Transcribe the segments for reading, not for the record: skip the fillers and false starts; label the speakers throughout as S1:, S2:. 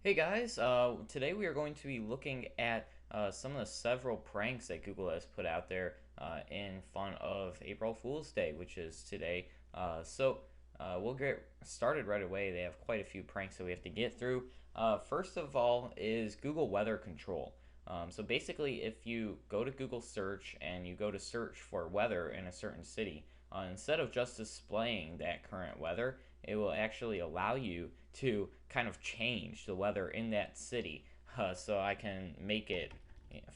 S1: Hey guys, today we are going to be looking at some of the several pranks that Google has put out there in fun of April Fool's Day, which is today. We'll get started right away. They have quite a few pranks that we have to get through. First of all is Google Weather Control. So basically, if you go to Google Search and you go to search for weather in a certain city, instead of just displaying that current weather, it will actually allow you to kind of change the weather in that city. So I can make it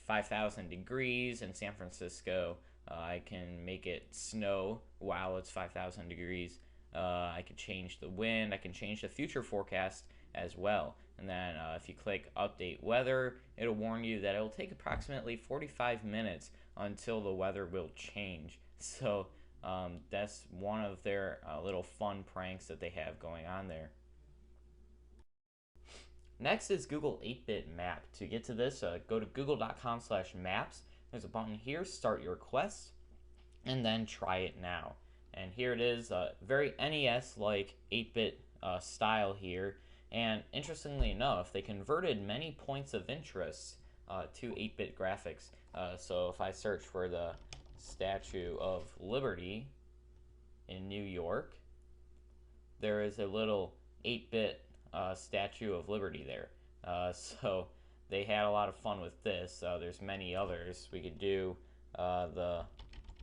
S1: 5,000 degrees in San Francisco. I can make it snow while it's 5,000 degrees. I can change the wind. I can change the future forecast as well. And then if you click update weather, it'll warn you that it'll take approximately 45 minutes until the weather will change. So that's one of their little fun pranks that they have going on there. Next is Google 8-bit map. To get to this, go to google.com/maps. There's a button here, start your quest, and then try it now. And here it is, very NES-like 8-bit style here. And interestingly enough, they converted many points of interest to 8-bit graphics. So if I search for the Statue of Liberty in New York, there is a little 8-bit Statue of Liberty there. So they had a lot of fun with this. There's many others. We could do the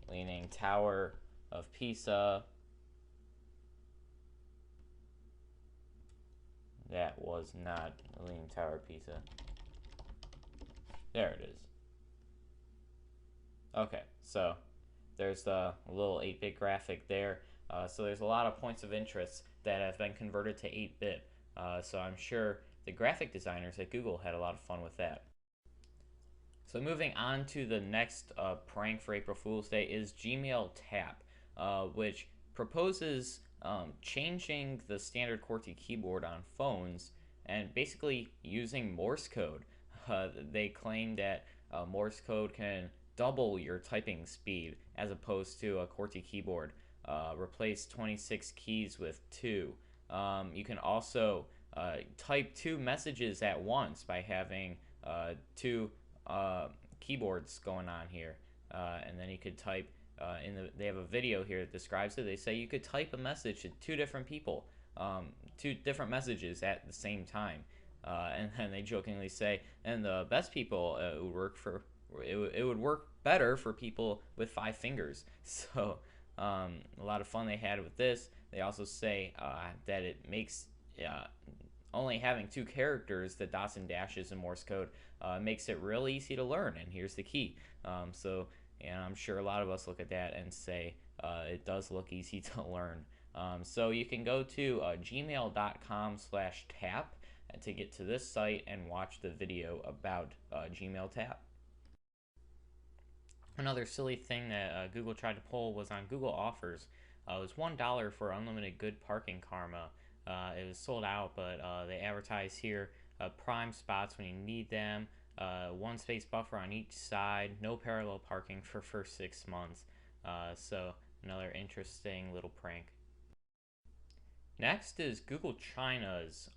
S1: Leaning Tower of Pisa. That was not the Leaning Tower of Pisa. There it is. Okay, so there's the little 8-bit graphic there. So there's a lot of points of interest that have been converted to 8-bit. So I'm sure the graphic designers at Google had a lot of fun with that. So moving on to the next prank for April Fool's Day is Gmail Tap, which proposes changing the standard QWERTY keyboard on phones and basically using Morse code. They claim that Morse code can double your typing speed as opposed to a QWERTY keyboard. Replace 26 keys with 2. You can also type 2 messages at once by having 2 keyboards going on here. And then you could type they have a video here that describes it. They say you could type a message to 2 different people, 2 different messages at the same time. And then they jokingly say, and the best people it would work better for people with 5 fingers. So a lot of fun they had with this. They also say that it makes only having 2 characters, the dots and dashes in Morse code, makes it real easy to learn. And here's the key. And I'm sure a lot of us look at that and say it does look easy to learn. So you can go to gmail.com/tap to get to this site and watch the video about Gmail Tap. Another silly thing that Google tried to pull was on Google Offers. It was $1 for unlimited good parking karma. It was sold out, but they advertise here prime spots when you need them, 1 space buffer on each side, no parallel parking for first 6 months. So another interesting little prank. Next is Google China's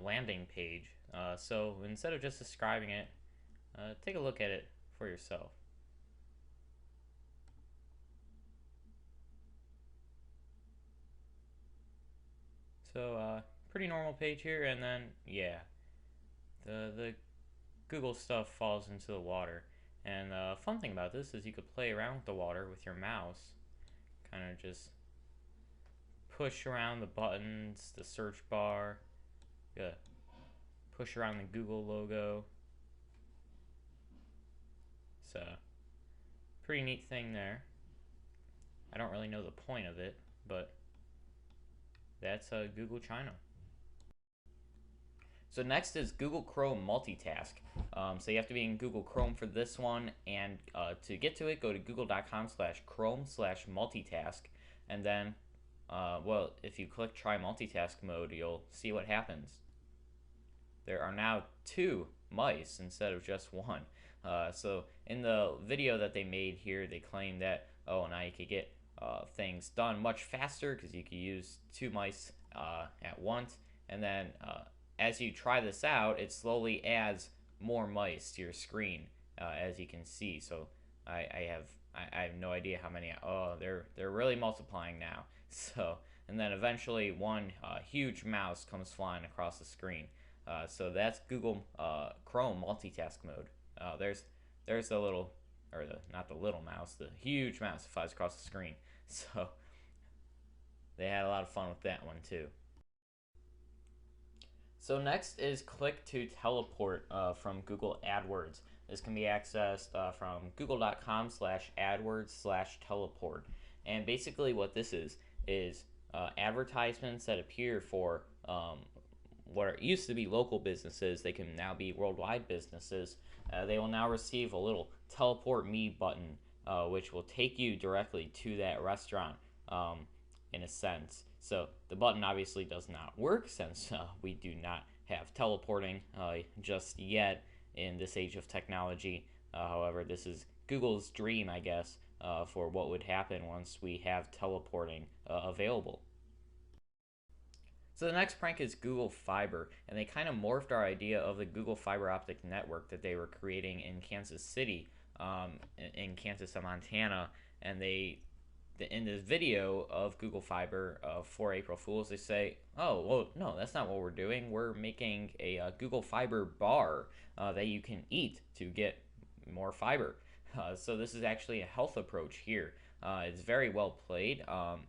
S1: landing page. So instead of just describing it, take a look at it for yourself. So pretty normal page here, and then yeah, the Google stuff falls into the water. And the fun thing about this is you could play around with the water with your mouse, kind of just push around the buttons, the search bar, push around the Google logo. So pretty neat thing there. I don't really know the point of it, but that's Google China. So next is Google Chrome multitask. So you have to be in Google Chrome for this one, and to get to it, go to google.com/chrome/multitask, and then, well, if you click try multitask mode, you'll see what happens. There are now 2 mice instead of just 1. So in the video that they made here, they claim that, oh, now you could get things done much faster because you could use 2 mice at once, and then as you try this out, it slowly adds more mice to your screen, as you can see. So I have no idea how many. Oh, they're really multiplying now. So, and then eventually one huge mouse comes flying across the screen. So that's Google Chrome multitask mode. There's the little, or the not the little mouse, the huge mouse that flies across the screen. So they had a lot of fun with that one too. So next is click to teleport from Google AdWords. This can be accessed from google.com/adwords/teleport. And basically what this is advertisements that appear for what used to be local businesses. They can now be worldwide businesses. They will now receive a little teleport me button, which will take you directly to that restaurant in a sense. So the button obviously does not work since we do not have teleporting just yet in this age of technology. However, this is Google's dream, I guess, for what would happen once we have teleporting available. So the next prank is Google Fiber, and they kind of morphed our idea of the Google fiber optic network that they were creating in Kansas City, in Kansas and Montana, and in this video of Google Fiber for April Fools, they say, "Oh, well, no, that's not what we're doing. We're making a Google Fiber bar that you can eat to get more fiber." So this is actually a health approach here. It's very well played,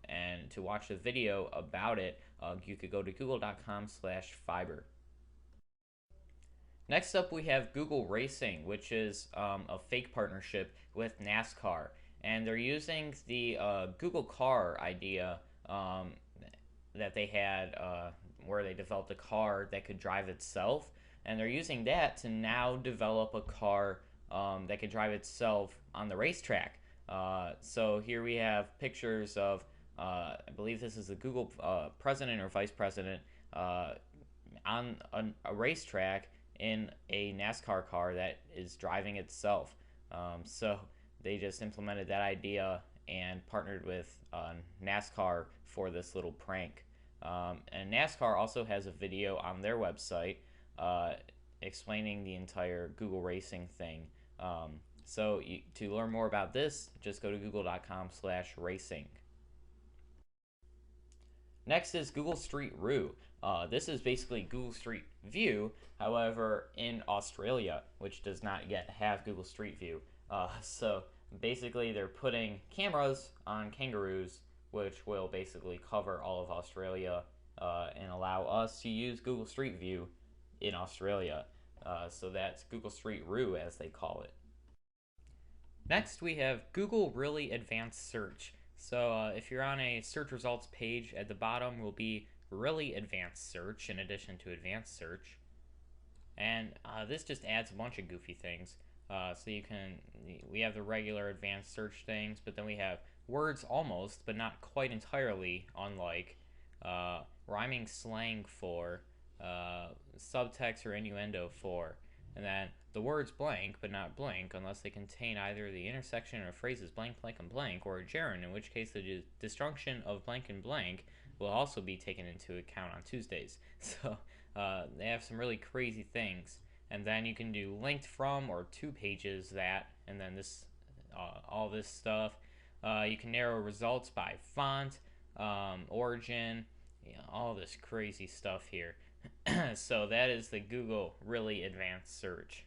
S1: and to watch the video about it, you could go to google.com/fiber. Next up, we have Google Racing, which is a fake partnership with NASCAR. And they're using the Google car idea that they had, where they developed a car that could drive itself. And they're using that to now develop a car that could drive itself on the racetrack. So here we have pictures of, I believe this is the Google president or vice president on a racetrack in a NASCAR car that is driving itself. So they just implemented that idea and partnered with NASCAR for this little prank. And NASCAR also has a video on their website explaining the entire Google Racing thing. So to learn more about this, just go to google.com/racing. Next is Google Streetroo. This is basically Google Street View, however, in Australia, which does not yet have Google Street View. So basically, they're putting cameras on kangaroos, which will basically cover all of Australia and allow us to use Google Street View in Australia. So that's Google Streetroo, as they call it. Next, we have Google Really Advanced Search. So if you're on a search results page, at the bottom will be Really Advanced Search in addition to Advanced Search. And this just adds a bunch of goofy things. So we have the regular advanced search things, but then we have words almost, but not quite entirely, unlike rhyming slang for, subtext or innuendo for, and then the words blank, but not blank, unless they contain either the intersection of phrases blank, blank, and blank, or a gerund, in which case the disjunction of blank and blank will also be taken into account on Tuesdays. So they have some really crazy things. And then you can do linked from or to pages that, and then this, all this stuff. You can narrow results by font, origin, all this crazy stuff here. So that is the Google Really Advanced Search.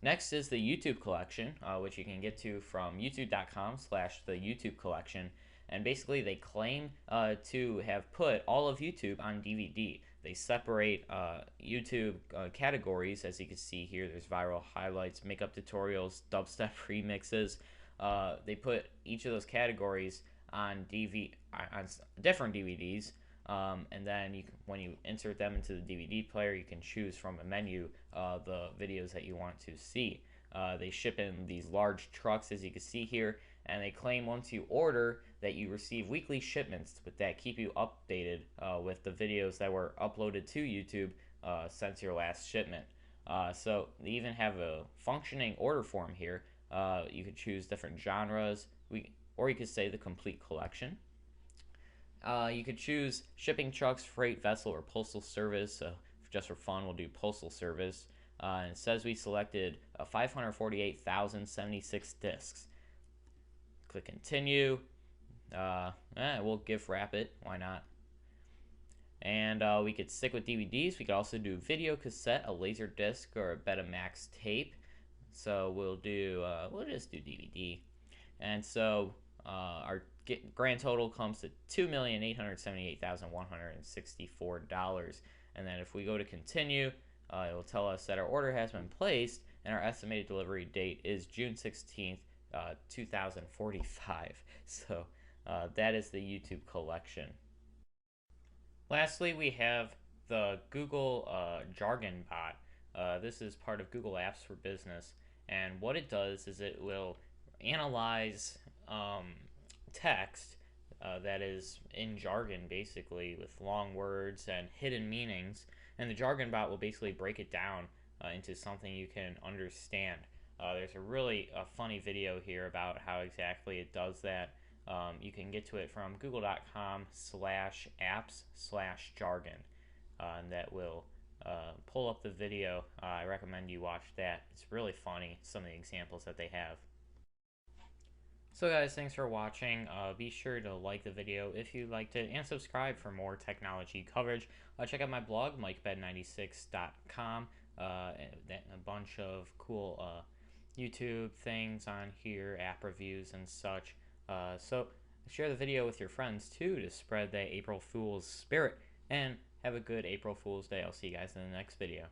S1: Next is the YouTube collection, which you can get to from youtube.com/the YouTube collection. And basically they claim to have put all of YouTube on DVD. They separate YouTube categories, as you can see here. There's viral highlights, makeup tutorials, dubstep remixes. They put each of those categories on different DVDs, and then when you insert them into the DVD player, you can choose from a menu the videos that you want to see. They ship in these large trucks, as you can see here, and they claim once you order that you receive weekly shipments that keep you updated with the videos that were uploaded to YouTube since your last shipment. So they even have a functioning order form here. You could choose different genres, or you could say the complete collection. You could choose shipping trucks, freight, vessel, or postal service. So just for fun, we'll do postal service. And it says we selected 548,076 discs. Click continue. We'll gift wrap it. Why not? And we could stick with DVDs. We could also do video cassette, a laser disc, or a Betamax tape. So we'll just do DVD. And so our grand total comes to $2,878,164. And then if we go to continue, it will tell us that our order has been placed and our estimated delivery date is June 16th, 2045. So that is the YouTube collection. Lastly, we have the Google Jargon Bot. This is part of Google Apps for Business, and what it does is it will analyze text that is in jargon, basically, with long words and hidden meanings, and the Jargon Bot will basically break it down into something you can understand. There's a really funny video here about how exactly it does that. You can get to it from google.com/apps/jargon, and that will pull up the video. I recommend you watch that. It's really funny, some of the examples that they have. So guys, thanks for watching. Be sure to like the video if you liked it, and subscribe for more technology coverage. Check out my blog, mikebed96.com. A bunch of cool YouTube things on here, app reviews and such. So share the video with your friends too to spread the April Fool's spirit, and have a good April Fool's Day. I'll see you guys in the next video.